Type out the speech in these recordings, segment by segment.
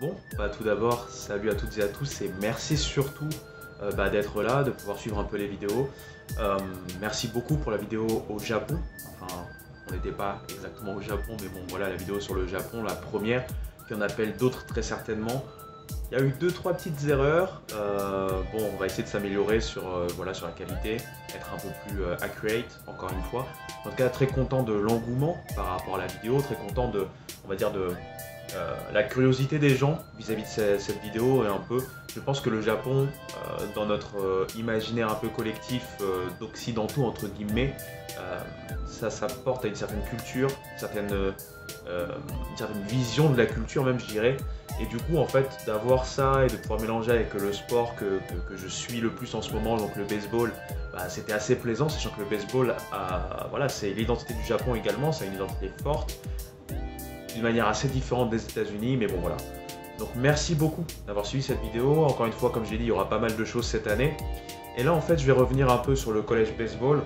Bon, tout d'abord, salut à toutes et à tous et merci surtout d'être là, de pouvoir suivre un peu les vidéos. Merci beaucoup pour la vidéo au Japon. Enfin, on n'était pas exactement au Japon, mais bon, voilà, la vidéo sur le Japon, la première, qui en appelle d'autres très certainement. Il y a eu 2-3 petites erreurs. Bon, on va essayer de s'améliorer sur, voilà, sur la qualité, être un peu plus accurate, encore une fois. En tout cas, très content de l'engouement par rapport à la vidéo, très content de, on va dire, de la curiosité des gens vis-à-vis de cette vidéo. Et un peu, je pense que le Japon, dans notre imaginaire un peu collectif d'occidentaux, entre guillemets, ça porte à une certaine culture, une certaine vision de la culture même, je dirais. Et du coup, en fait, d'avoir ça et de pouvoir mélanger avec le sport que je suis le plus en ce moment, donc le baseball, c'était assez plaisant, sachant que le baseball, voilà, c'est l'identité du Japon également, c'est une identité forte, d'une manière assez différente des États-Unis, mais bon, voilà. Donc merci beaucoup d'avoir suivi cette vidéo. Encore une fois, comme j'ai dit, il y aura pas mal de choses cette année. Et là, en fait, je vais revenir un peu sur le collège baseball.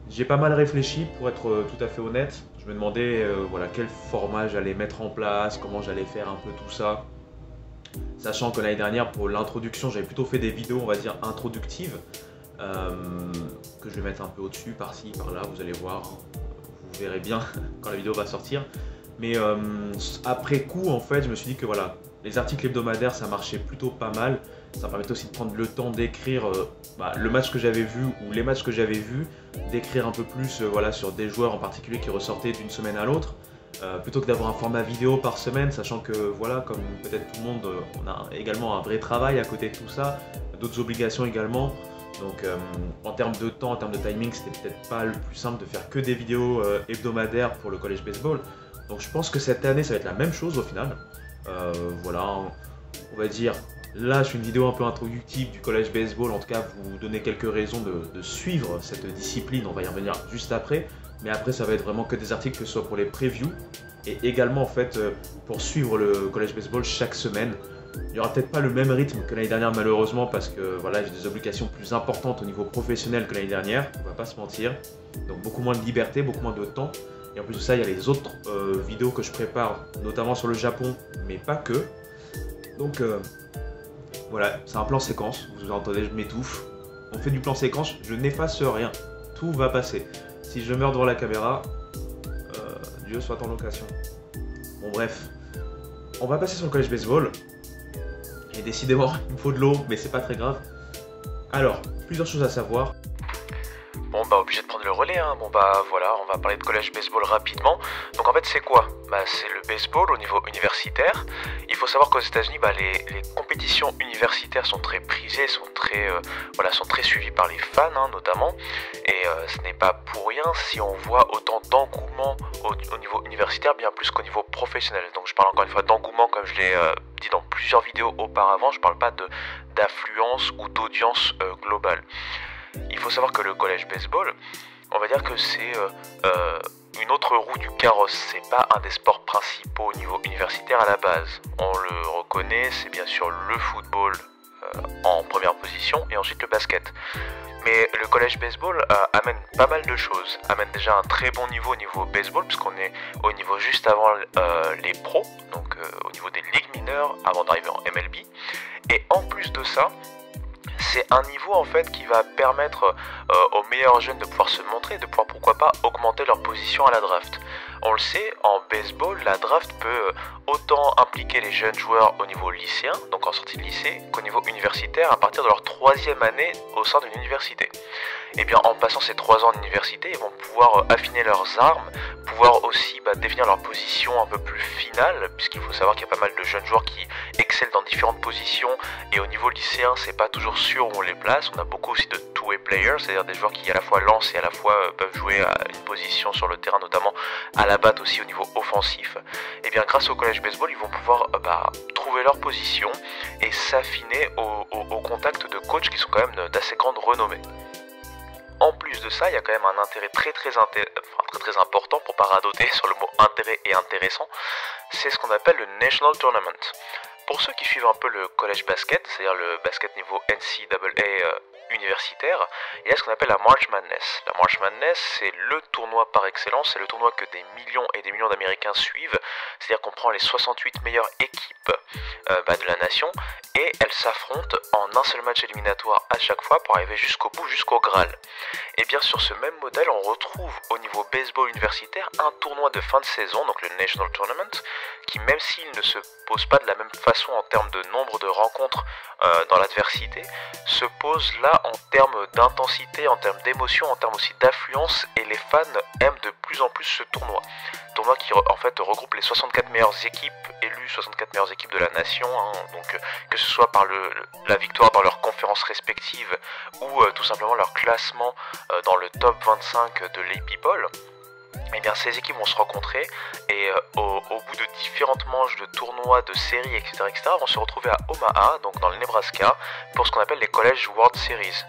J'ai pas mal réfléchi, pour être tout à fait honnête. Je me demandais voilà, quel format j'allais mettre en place, comment j'allais faire un peu tout ça. Sachant que l'année dernière, pour l'introduction, j'avais plutôt fait des vidéos, on va dire, introductives. Que je vais mettre un peu au-dessus, par-ci, par-là, vous allez voir. Vous verrez bien quand la vidéo va sortir. Mais après coup, en fait, je me suis dit que voilà, les articles hebdomadaires, ça marchait plutôt pas mal. Ça permettait aussi de prendre le temps d'écrire le match que j'avais vu ou les matchs que j'avais vus, d'écrire un peu plus voilà, sur des joueurs en particulier qui ressortaient d'une semaine à l'autre, plutôt que d'avoir un format vidéo par semaine, sachant que voilà, comme peut-être tout le monde, on a également un vrai travail à côté de tout ça, d'autres obligations également. Donc en termes de temps, en termes de timing, c'était peut-être pas le plus simple de faire que des vidéos hebdomadaires pour le collège baseball. Donc je pense que cette année, ça va être la même chose au final. Voilà, on va dire, là je fais une vidéo un peu introductive du collège baseball, en tout cas vous donner quelques raisons de suivre cette discipline, on va y revenir juste après. Mais après ça va être vraiment que des articles, que ce soit pour les previews, et également en fait pour suivre le collège baseball chaque semaine. Il n'y aura peut-être pas le même rythme que l'année dernière malheureusement, parce que voilà, j'ai des obligations plus importantes au niveau professionnel que l'année dernière, on va pas se mentir. Donc beaucoup moins de liberté, beaucoup moins de temps. Et en plus de ça, il y a les autres vidéos que je prépare, notamment sur le Japon, mais pas que. Donc voilà, c'est un plan séquence, vous entendez, je m'étouffe. On fait du plan séquence, je n'efface rien, tout va passer. Si je meurs devant la caméra, Dieu soit en location. Bon bref, on va passer sur le collège baseball. Et décidément, il me faut de l'eau, mais c'est pas très grave. Alors, plusieurs choses à savoir. Bon obligé de prendre le relais, hein. Voilà, on va parler de collège baseball rapidement. Donc en fait c'est quoi? C'est le baseball au niveau universitaire. Il faut savoir qu'aux États-Unis, les compétitions universitaires sont très prisées, sont très suivies par les fans notamment. Et ce n'est pas pour rien si on voit autant d'engouement au niveau universitaire, bien plus qu'au niveau professionnel. Donc je parle encore une fois d'engouement, comme je l'ai dit dans plusieurs vidéos auparavant. Je parle pas d'affluence ou d'audience globale. Il faut savoir que le collège baseball, on va dire que c'est une autre roue du carrosse. C'est pas un des sports principaux au niveau universitaire à la base. On le reconnaît, c'est bien sûr le football en première position et ensuite le basket. Mais le collège baseball amène pas mal de choses. Amène déjà un très bon niveau au niveau baseball, puisqu'on est au niveau juste avant les pros, donc au niveau des ligues mineures, avant d'arriver en MLB. Et en plus de ça, c'est un niveau en fait qui va permettre aux meilleurs jeunes de pouvoir se montrer, de pouvoir pourquoi pas augmenter leur position à la draft. On le sait, en baseball, la draft peut autant impliquer les jeunes joueurs au niveau lycéen, donc en sortie de lycée, qu'au niveau universitaire à partir de leur 3e année au sein d'une université. Et bien en passant ces 3 ans d'université, ils vont pouvoir affiner leurs armes, pouvoir aussi définir leur position un peu plus finale, puisqu'il faut savoir qu'il y a pas mal de jeunes joueurs qui excellent dans différentes positions, et au niveau lycéen c'est pas toujours sûr où on les place. On a beaucoup aussi de two-way players, c'est-à-dire des joueurs qui à la fois lancent et à la fois peuvent jouer à une position sur le terrain, notamment à la batte aussi au niveau offensif. Et bien grâce au collège baseball, ils vont pouvoir trouver leur position et s'affiner au contact de coachs qui sont quand même d'assez grande renommée. En plus de ça, il y a quand même un intérêt très important, pour pas radoter sur le mot intérêt et intéressant, c'est ce qu'on appelle le National Tournament. Pour ceux qui suivent un peu le collège basket, c'est-à-dire le basket niveau NCAA universitaire, il y a ce qu'on appelle la March Madness. La March Madness, c'est le tournoi par excellence, c'est le tournoi que des millions et des millions d'Américains suivent, c'est-à-dire qu'on prend les 68 meilleures équipes de la nation, et elles s'affrontent en un seul match éliminatoire à chaque fois pour arriver jusqu'au bout, jusqu'au Graal. Et bien sur ce même modèle, on retrouve au niveau baseball universitaire un tournoi de fin de saison, donc le National Tournament, qui même s'il ne se pose pas de la même façon en termes de nombre de rencontres dans l'adversité, se pose là en termes d'intensité, en termes d'émotion, en termes aussi d'affluence, et les fans aiment de plus en plus ce tournoi. Tournoi qui en fait regroupe les 64 meilleures équipes élues, 64 meilleures équipes de la nation, donc que ce soit par la victoire dans leurs conférences respectives ou tout simplement leur classement dans le top 25 de l'AP Poll. Et bien ces équipes vont se rencontrer et au bout de différentes manches de tournois, de séries, etc., vont se retrouver à Omaha, donc dans le Nebraska, pour ce qu'on appelle les College World Series.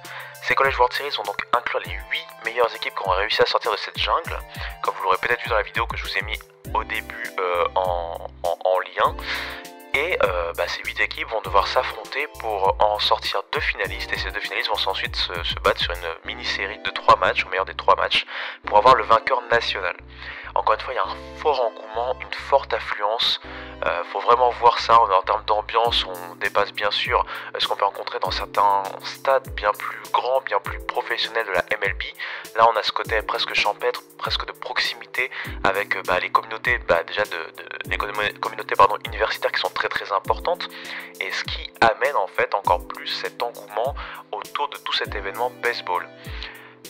Ces College World Series vont donc inclure les 8 meilleures équipes qui ont réussi à sortir de cette jungle, comme vous l'aurez peut-être vu dans la vidéo que je vous ai mis au début en lien. Et ces 8 équipes vont devoir s'affronter pour en sortir 2 finalistes, et ces 2 finalistes vont ensuite se battre sur une mini-série de 3 matchs, au meilleur des 3 matchs, pour avoir le vainqueur national. Encore une fois, il y a un fort engouement, une forte affluence, faut vraiment voir ça en termes d'ambiance. On dépasse bien sûr ce qu'on peut rencontrer dans certains stades bien plus grands, bien plus professionnels de la MLB. Là on a ce côté presque champêtre, presque de proximité avec les communautés, communautés universitaires qui sont très très importantes, et ce qui amène en fait encore plus cet engouement autour de tout cet événement baseball.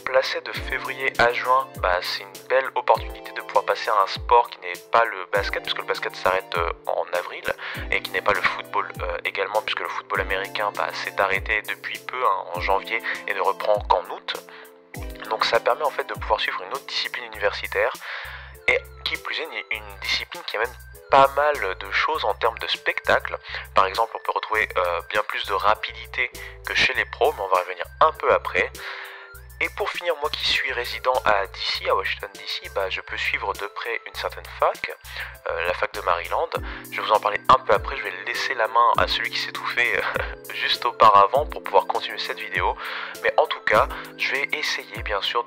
Placé de février à juin, c'est une belle opportunité de pouvoir passer à un sport qui n'est pas le basket, puisque le basket s'arrête en avril, et qui n'est pas le football également, puisque le football américain s'est arrêté depuis peu, en janvier, et ne reprend qu'en août. Donc ça permet en fait de pouvoir suivre une autre discipline universitaire, et qui plus est une discipline qui amène pas mal de choses en termes de spectacle. Par exemple, on peut retrouver bien plus de rapidité que chez les pros, mais on va revenir un peu après. Et pour finir, moi qui suis résident à DC, à Washington DC, je peux suivre de près une certaine fac, la fac de Maryland. Je vais vous en parler un peu après, je vais laisser la main à celui qui s'est étouffé juste auparavant pour pouvoir continuer cette vidéo. Mais en tout cas, je vais essayer bien sûr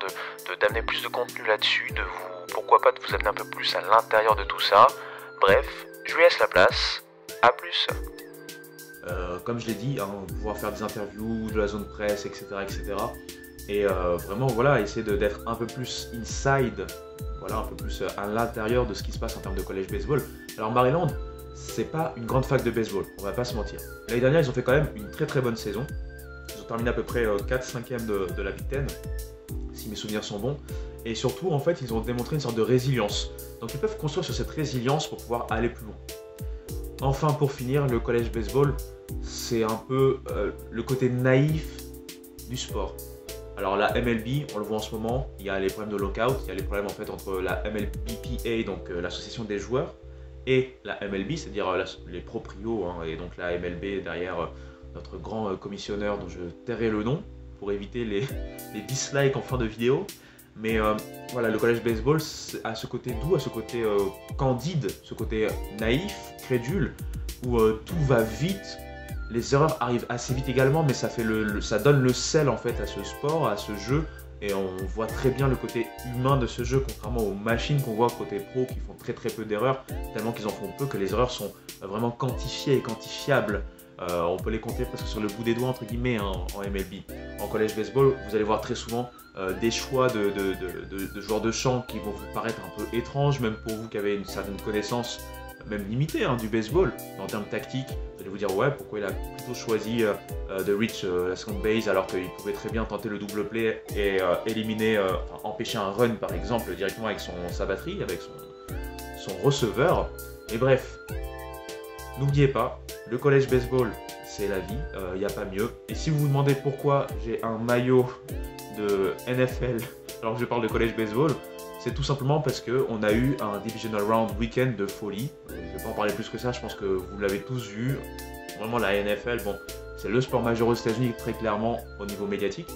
d'amener plus de contenu là-dessus, pourquoi pas de vous amener un peu plus à l'intérieur de tout ça. Bref, je vous laisse la place, à plus. Comme je l'ai dit, pouvoir faire des interviews, de la zone presse, etc. Et vraiment voilà, essayer d'être un peu plus inside, voilà, un peu plus à l'intérieur de ce qui se passe en termes de college baseball. Alors Maryland, c'est pas une grande fac de baseball, on va pas se mentir. L'année dernière, ils ont fait quand même une très très bonne saison. Ils ont terminé à peu près 4/5e de la Big Ten, si mes souvenirs sont bons. Et surtout, en fait, ils ont démontré une sorte de résilience. Donc ils peuvent construire sur cette résilience pour pouvoir aller plus loin. Enfin, pour finir, le college baseball, c'est un peu le côté naïf du sport. Alors la MLB, on le voit en ce moment, il y a les problèmes de lockout, il y a les problèmes en fait entre la MLBPA, donc l'association des joueurs, et la MLB, c'est-à-dire les proprios, et donc la MLB derrière notre grand commissionneur dont je tairai le nom pour éviter les dislikes en fin de vidéo. Mais voilà, le college baseball a ce côté doux, a ce côté candide, ce côté naïf, crédule, où tout va vite. Les erreurs arrivent assez vite également, mais ça donne le sel en fait à ce sport, à ce jeu, et on voit très bien le côté humain de ce jeu, contrairement aux machines qu'on voit côté pro qui font très très peu d'erreurs, tellement qu'ils en font peu que les erreurs sont vraiment quantifiées et quantifiables. On peut les compter presque sur le bout des doigts entre guillemets en MLB. En college baseball, vous allez voir très souvent des choix de joueurs de champ qui vont vous paraître un peu étranges, même pour vous qui avez une certaine connaissance même limitée du baseball, en termes tactiques. Vous allez vous dire ouais, pourquoi il a plutôt choisi de reach la second base alors qu'il pouvait très bien tenter le double play et empêcher un run par exemple directement avec sa batterie, avec son receveur. Et bref, n'oubliez pas, le college baseball c'est la vie, il n'y a pas mieux. Et si vous vous demandez pourquoi j'ai un maillot de NFL alors que je parle de college baseball, c'est tout simplement parce qu'on a eu un Divisional Round Weekend de folie. Je ne vais pas en parler plus que ça, je pense que vous l'avez tous vu. Vraiment la NFL, bon, c'est le sport majeur aux États-Unis très clairement au niveau médiatique.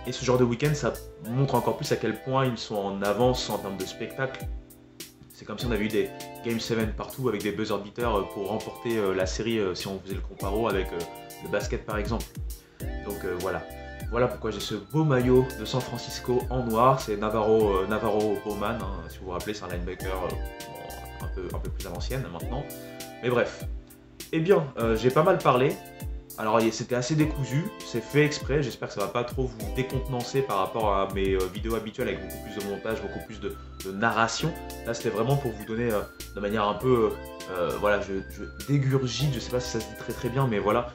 Et ce genre de week-end, ça montre encore plus à quel point ils sont en avance en termes de spectacle. C'est comme si on avait eu des Game 7 partout avec des buzzer beaters pour remporter la série si on faisait le comparo avec le basket par exemple. Donc voilà. Voilà pourquoi j'ai ce beau maillot de San Francisco en noir. C'est Navarro Bowman, hein, si vous vous rappelez, c'est un linebacker un peu plus à l'ancienne maintenant. Mais bref. Eh bien, j'ai pas mal parlé. Alors c'était assez décousu, c'est fait exprès, j'espère que ça va pas trop vous décontenancer par rapport à mes vidéos habituelles avec beaucoup plus de montage, beaucoup plus de narration. Là c'était vraiment pour vous donner de manière un peu, voilà, je dégurgite, je sais pas si ça se dit très bien, mais voilà.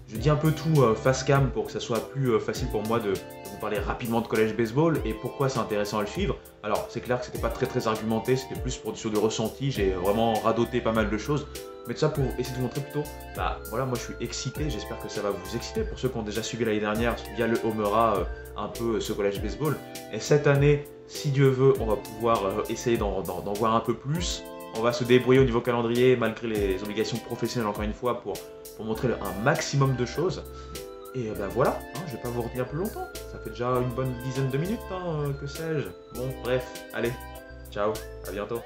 Je dis un peu tout face cam pour que ça soit plus facile pour moi de vous parler rapidement de college baseball et pourquoi c'est intéressant à le suivre. Alors c'est clair que c'était pas très argumenté, c'était plus sur du ressenti, j'ai vraiment radoté pas mal de choses. Mais tout ça pour essayer de vous montrer plutôt, bah voilà, moi je suis excité, j'espère que ça va vous exciter pour ceux qui ont déjà suivi l'année dernière via le Homera un peu ce college baseball. Et cette année, si Dieu veut, on va pouvoir essayer d'en voir un peu plus. On va se débrouiller au niveau calendrier malgré les obligations professionnelles encore une fois pour montrer un maximum de choses. Et ben voilà, hein, je vais pas vous retenir plus longtemps, ça fait déjà une bonne dizaine de minutes, hein, que sais-je. Bon bref, allez, ciao, à bientôt.